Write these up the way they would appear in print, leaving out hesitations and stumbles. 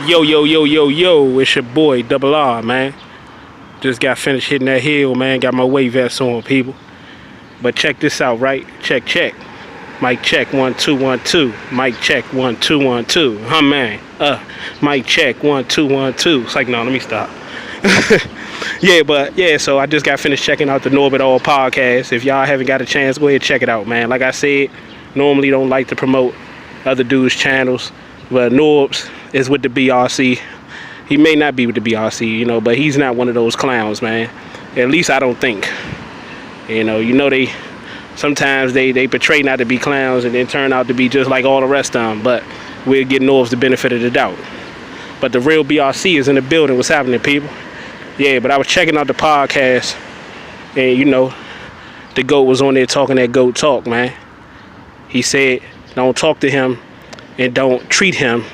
Yo, yo, yo, yo, yo, it's your boy, Double R, man. Just got finished hitting that hill, man. Got my weight vest on, people. But check this out, right? Check, check. Mic check, 1, 2, 1, 2. Mic check, 1, 2, 1, 2. Huh, man? Mic check, 1, 2, 1, 2. It's like, no, let me stop. Yeah, so I just got finished checking out the Norbit All podcast. If y'all haven't got a chance, go ahead and check it out, man. Like I said, normally don't like to promote other dudes' channels, but Norbs is with the BRC. He may not be with the BRC, but he's not one of those clowns, man. At least I don't think. They sometimes they portray not to be clowns and then turn out to be just like all the rest of them. But we'll get Norbs the benefit of the doubt. But the real BRC is in the building. What's happening, people? Yeah, but I was checking out the podcast, and the GOAT was on there talking that GOAT talk, man. He said, don't talk to him and don't treat him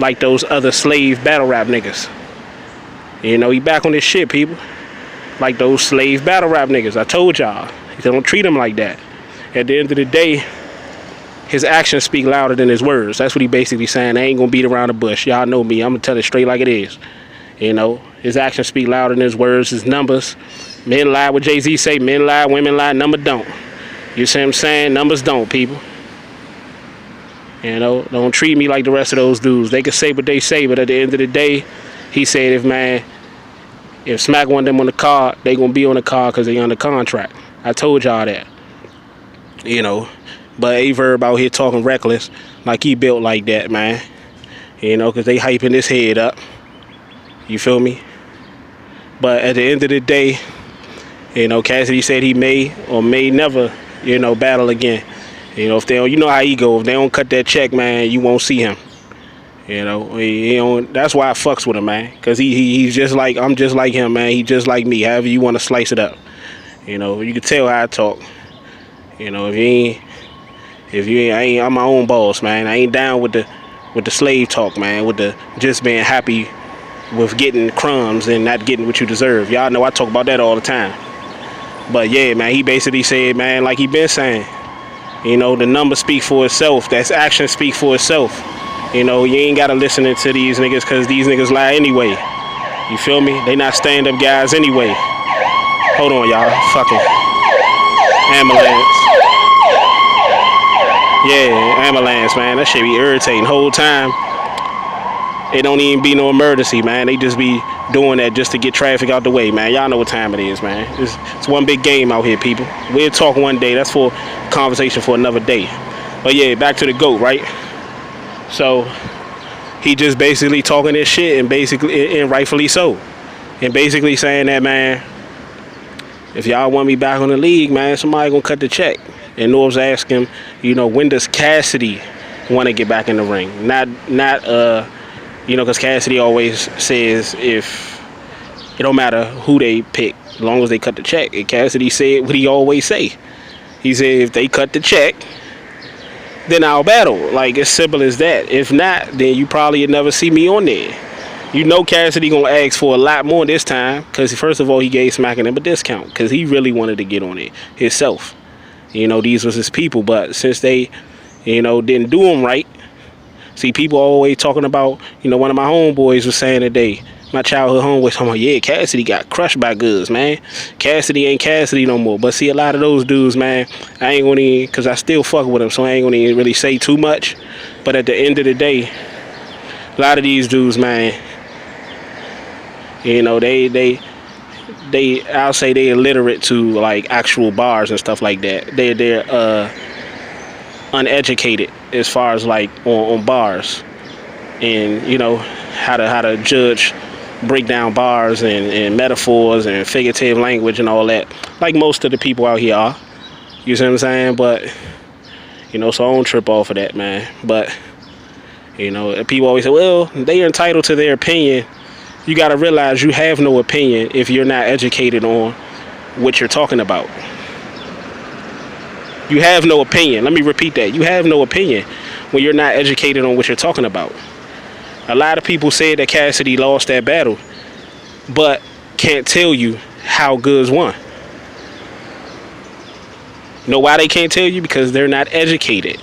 like those other slave battle rap niggas. He back on this shit, people. Like those slave battle rap niggas. I told y'all. He said, don't treat him like that. At the end of the day, his actions speak louder than his words. That's what he basically saying. I ain't gonna beat around the bush. Y'all know me. I'm gonna tell it straight like it is. His actions speak louder than his words, his numbers. Men lie, what Jay-Z say, men lie, women lie, numbers don't. You see what I'm saying? Numbers don't, people. Don't treat me like the rest of those dudes. They can say what they say, but at the end of the day, he said, if Smack want them on the card, they gonna be on the card because they under contract. I told y'all that. But A-Verb out here talking reckless like he built like that, man. Because they hyping his head up. You feel me? But at the end of the day, Cassidy said he may or may never, battle again. If they don't, how he go. If they don't cut that check, man, you won't see him. That's why I fucks with him, man. Cause he's just like, I'm just like him, man. He just like me. However you want to slice it up. You can tell how I talk. I'm my own boss, man. I ain't down with the slave talk, man. With the just being happy with getting crumbs and not getting what you deserve. Y'all know I talk about that all the time. But yeah, man, he basically said, man, like he been saying, the numbers speak for itself. That's action speak for itself. You ain't gotta listen to these niggas because these niggas lie anyway. You feel me? They not stand-up guys anyway. Hold on, y'all. Fucking ambulance. Yeah, ambulance, man. That shit be irritating the whole time. It don't even be no emergency, man. They just be doing that just to get traffic out the way, man. Y'all know what time it is, man. It's one big game out here, people. We'll talk one day. That's for conversation for another day. But yeah, back to the GOAT, right? So he just basically talking this shit and rightfully so. And basically saying that, man, if y'all want me back on the league, man, somebody gonna cut the check. And Norbs asked him, when does Cassidy want to get back in the ring? Not because Cassidy always says if it don't matter who they pick, as long as they cut the check. And Cassidy said what he always say. He said if they cut the check, then I'll battle. Like, as simple as that. If not, then you probably never see me on there. Cassidy gonna ask for a lot more this time, because first of all, he gave Smacking him a discount because he really wanted to get on it himself. These was his people, but since they, didn't do him right. See, people always talking about, one of my homeboys was saying today, my childhood homeboys talking about, yeah, Cassidy got crushed by goods, man. Cassidy ain't Cassidy no more. But see, a lot of those dudes, man, I ain't gonna even, because I still fuck with them, so I ain't gonna even really say too much. But at the end of the day, a lot of these dudes, man, I'll say they illiterate to like actual bars and stuff like that. They're uneducated as far as like on bars and how to judge, break down bars and metaphors and figurative language and all that, like most of the people out here are. You see what I'm saying? But so I don't trip off of that, man. But people always say, well, they are entitled to their opinion. You got to realize you have no opinion if you're not educated on what you're talking about. You have no opinion. Let me repeat that. You have no opinion when you're not educated on what you're talking about. A lot of people said that Cassidy lost that battle, but can't tell you how Goods won. You know why they can't tell you? Because they're not educated.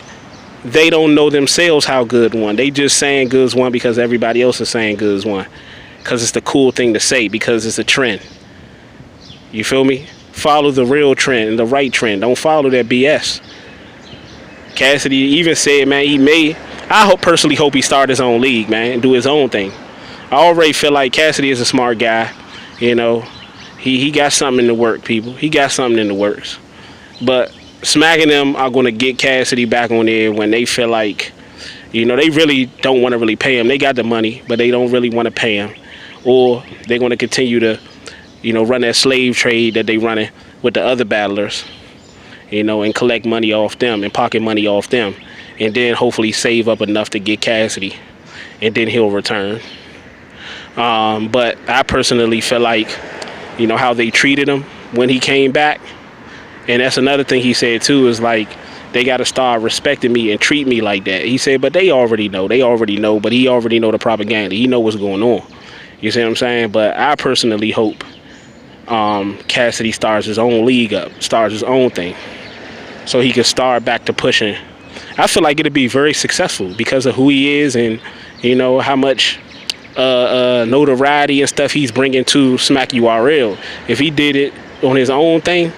they don't know themselves how good won. They just saying goods won because everybody else is saying goods won. Because it's the cool thing to say, because it's a trend. You feel me? Follow the real trend and the right trend. Don't follow that BS. Cassidy even said, man, personally hope he start his own league, man, and do his own thing. I already feel like Cassidy is a smart guy. You know, he got something in the work, people. He got something in the works. But smacking them are going to get Cassidy back on there when they feel like, you know, they really don't want to really pay him. They got the money, but they don't really want to pay him. Or they're going to continue to, you know, run that slave trade that they running with the other battlers, you know, and collect money off them and pocket money off them. And then hopefully save up enough to get Cassidy. And then he'll return. But I personally feel like, you know, how they treated him when he came back. And that's another thing he said too, is like, they got to start respecting me and treat me like that. He said, but they already know, but he already know the propaganda. He know what's going on. You see what I'm saying? But I personally hope Cassidy starts his own league up, starts his own thing, so he can start back to pushing. I feel like it'll be very successful because of who he is and, you know, how much notoriety and stuff he's bringing to Smack URL. If he did it on his own thing,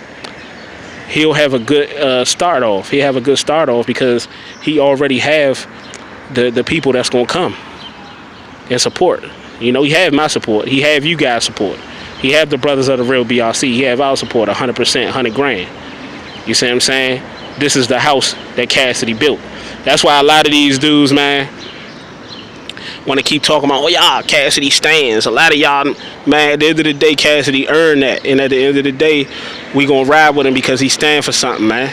he'll have a good start off. He'll have a good start off because he already have the people that's gonna come and support. You know, he have my support. He have you guys' support. He have the brothers of the real BRC. He have our support 100%, 100 grand. You see what I'm saying? This is the house that Cassidy built. That's why a lot of these dudes, man, want to keep talking about, oh, y'all, Cassidy stands. A lot of y'all, man, at the end of the day, Cassidy earned that. And at the end of the day, we going to ride with him because he stand for something, man.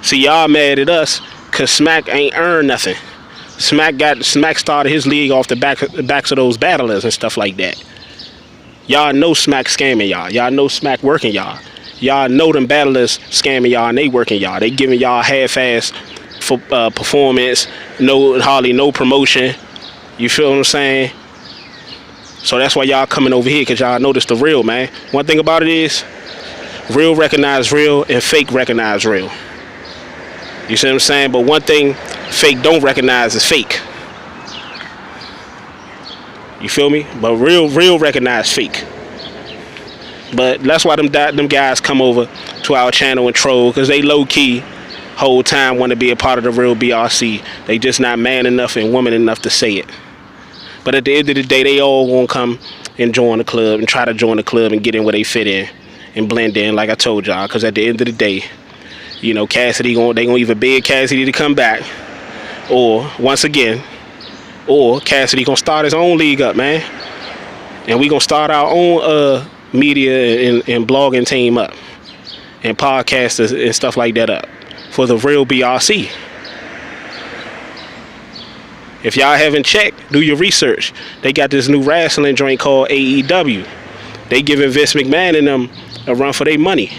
See, y'all mad at us because Smack ain't earned nothing. Smack started his league off the backs of those battlers and stuff like that. Y'all know Smack scamming y'all. Y'all know Smack working y'all. Y'all know them battlers scamming y'all and they working y'all. They giving y'all half-ass for performance, hardly no promotion. You feel what I'm saying? So that's why y'all coming over here, because y'all notice the real, man. One thing about it is, real recognize real and fake recognize real. You see what I'm saying? But one thing fake don't recognize is fake. You feel me? But real recognize fake. But that's why them guys come over to our channel and troll, because they low-key whole time want to be a part of the real BRC. They just not man enough and woman enough to say it. But at the end of the day, they all gonna come and join the club and try to join the club and get in where they fit in and blend in, like I told y'all. Because at the end of the day, you know, Cassidy they gonna either beg Cassidy to come back, or once again, or Cassidy gonna start his own league up, man. And we gonna start our own media and blogging team up, and podcasters and stuff like that up for the real BRC. If y'all haven't checked, do your research. They got this new wrestling joint called AEW. They giving Vince McMahon and them a run for their money.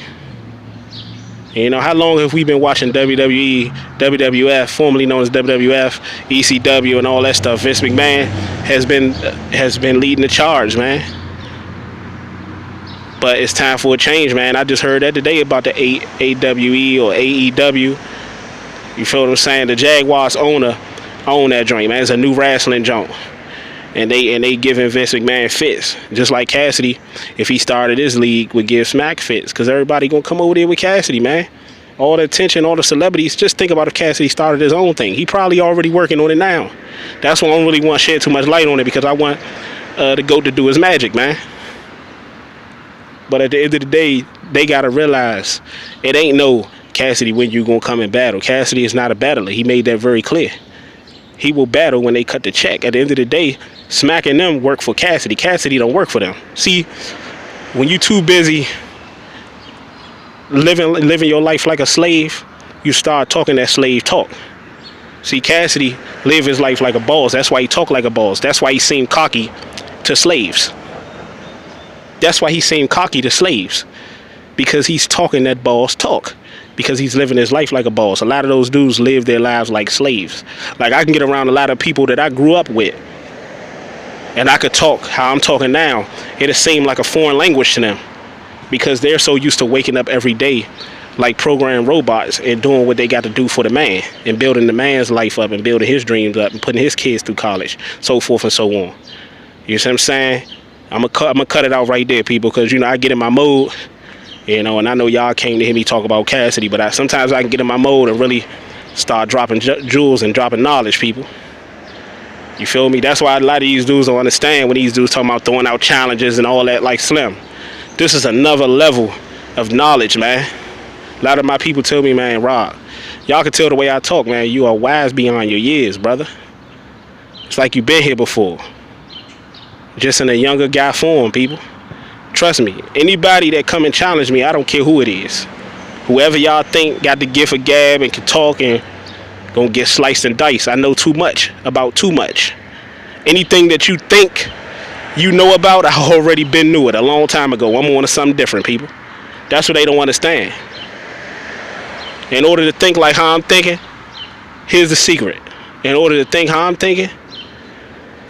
And you know, how long have we been watching WWE, WWF, formerly known as WWF, ECW, and all that stuff? Vince McMahon has been leading the charge, man. But it's time for a change, man. I just heard that today about the AWE or AEW. You feel what I'm saying? The Jaguars own that joint, man. It's a new wrestling joint. And they giving Vince McMahon fits. Just like Cassidy, if he started his league, would give Smack fits. Because everybody going to come over there with Cassidy, man. All the attention, all the celebrities. Just think about if Cassidy started his own thing. He probably already working on it now. That's why I don't really want to shed too much light on it, because I want the GOAT to do his magic, man. But at the end of the day, they got to realize it ain't no Cassidy when you going to come and battle. Cassidy is not a battler. He made that very clear. He will battle when they cut the check. At the end of the day, Smack and them work for Cassidy. Cassidy don't work for them. See, when you too busy living your life like a slave, you start talking that slave talk. See, Cassidy live his life like a boss. That's why he talk like a boss. That's why he seemed cocky to slaves. That's why he seemed cocky to slaves. Because he's talking that boss talk. Because he's living his life like a boss. A lot of those dudes live their lives like slaves. Like, I can get around a lot of people that I grew up with, and I could talk how I'm talking now. It'll seem like a foreign language to them, because they're so used to waking up every day like programmed robots and doing what they got to do for the man and building the man's life up and building his dreams up and putting his kids through college, so forth and so on. You see what I'm saying? I'm gonna cut it out right there, people, because, you know, I get in my mode, you know, and I know y'all came to hear me talk about Cassidy, but sometimes I can get in my mode and really start dropping jewels and dropping knowledge, people. You feel me? That's why a lot of these dudes don't understand when these dudes talking about throwing out challenges and all that, like Slim. This is another level of knowledge, man. A lot of my people tell me, man, Rob, y'all can tell the way I talk, man, you are wise beyond your years, brother. It's like you've been here before. Just in a younger guy form, people. Trust me, anybody that come and challenge me, I don't care who it is. Whoever y'all think got the gift of gab and can talk and gonna get sliced and diced. I know too much about too much. Anything that you think you know about, I already been knew it a long time ago. I'm on to something different, people. That's what they don't understand. In order to think like how I'm thinking, here's the secret. In order to think how I'm thinking,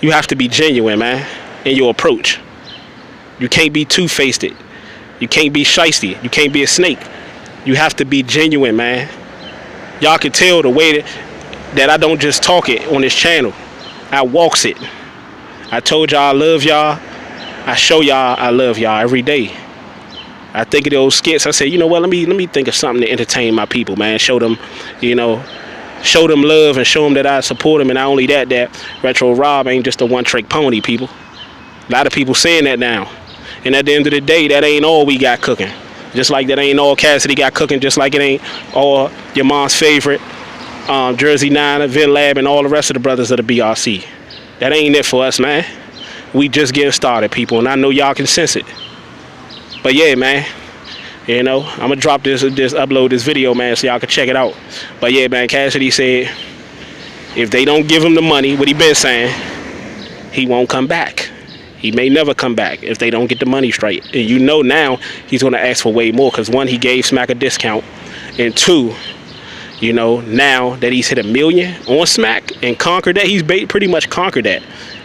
you have to be genuine, man, in your approach. You can't be two-faced. You can't be shysty. You can't be a snake. You have to be genuine, man. Y'all can tell the way that I don't just talk it on this channel. I walks it. I told y'all I love y'all. I show y'all I love y'all every day. I think of those skits. I say, you know what? Let me think of something to entertain my people, man. Show them, you know, show them love and show them that I support them. And not only that, that Retro Rob ain't just a one-trick pony, people. A lot of people saying that now. And at the end of the day, that ain't all we got cooking. Just like that ain't all Cassidy got cooking. Just like it ain't all your mom's favorite, Jersey Niner, Vin Lab, and all the rest of the brothers of the BRC. That ain't it for us, man. We just getting started, people. And I know y'all can sense it. But yeah, man, you know, I'm gonna drop this, upload this video, man, so y'all can check it out. But yeah, man, Cassidy said if they don't give him the money, what he been saying, he won't come back. He may never come back if they don't get the money straight. And you know now he's gonna ask for way more, because one, he gave Smack a discount, and two, you know, now that he's hit 1 million on Smack and conquered that, he's pretty much conquered that.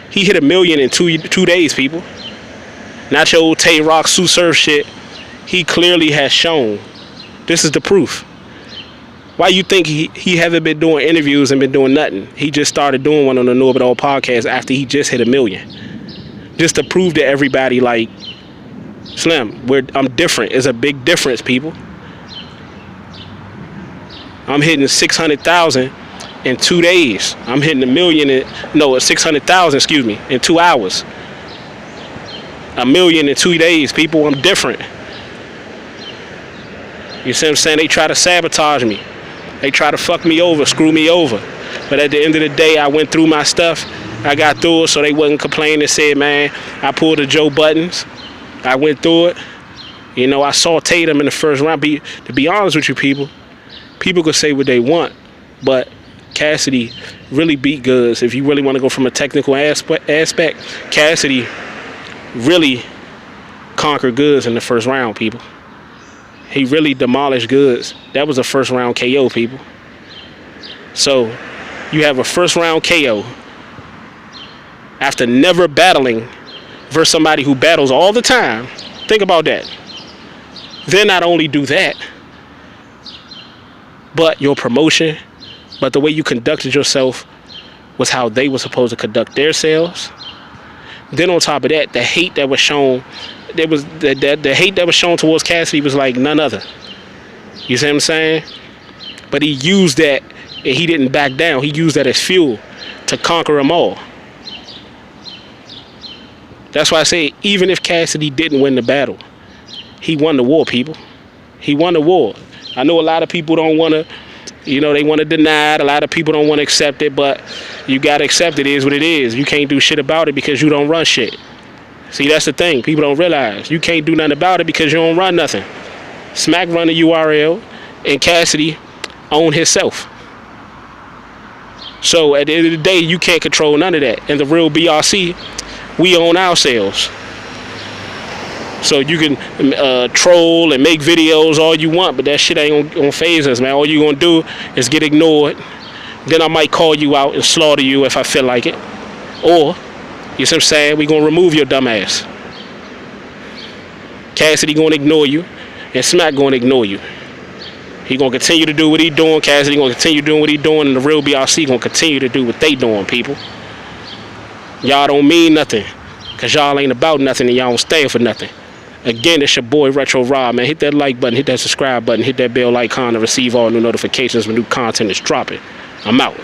He hit 1 million in two days, people. Not your old Tay Rock Sue Surf shit. He clearly has shown. This is the proof. Why you think he haven't been doing interviews and been doing nothing? He just started doing one on the Know It All podcast after he just hit 1 million. Just to prove to everybody, like, Slim, I'm different. It's a big difference, people. I'm hitting 600,000 in 2 days. I'm hitting 1 million, 600,000, excuse me, in 2 hours. 1 million in 2 days, people. I'm different. You see what I'm saying? They try to sabotage me. They try to fuck me over, screw me over. But at the end of the day, I went through my stuff. I got through it, so they wasn't complaining and said, man, I pulled the Joe Buttons. I went through it. You know, I sauteed them in the first round. To be honest with you, people could say what they want, but Cassidy really beat Goods. If you really want to go from a technical aspect, Cassidy really conquered Goods in the first round, people. He really demolished Goods. That was a first round KO, people. So you have a first round KO after never battling versus somebody who battles all the time. Think about that. Then not only do that, but your promotion, but the way you conducted yourself was how they were supposed to conduct themselves. Then on top of that, the hate that was shown, the hate that was shown towards Cassidy was like none other. You see what I'm saying? But he used that, and he didn't back down. He used that as fuel to conquer them all. That's why I say, even if Cassidy didn't win the battle, he won the war, people. He won the war. I know a lot of people don't want to, you know, they want to deny it. A lot of people don't want to accept it, but you got to accept it is what it is. You can't do shit about it because you don't run shit. See, that's the thing. People don't realize. You can't do nothing about it because you don't run nothing. Smack run the URL, and Cassidy own himself. So at the end of the day, you can't control none of that. And the real BRC, we own ourselves. So you can troll and make videos all you want, but that shit ain't gonna phase us, man. All you gonna do is get ignored. Then I might call you out and slaughter you if I feel like it. Or, you see what I'm saying, we gonna remove your dumb ass. Cassidy gonna ignore you, and Smack gonna ignore you. He gonna continue to do what he doing. Cassidy gonna continue doing what he doing, and the real BRC gonna continue to do what they doing, people. Y'all don't mean nothing, cause y'all ain't about nothing and y'all don't stand for nothing. Again, it's your boy Retro Rob, man. Hit that like button, hit that subscribe button, hit that bell icon to receive all new notifications when new content is dropping. I'm out.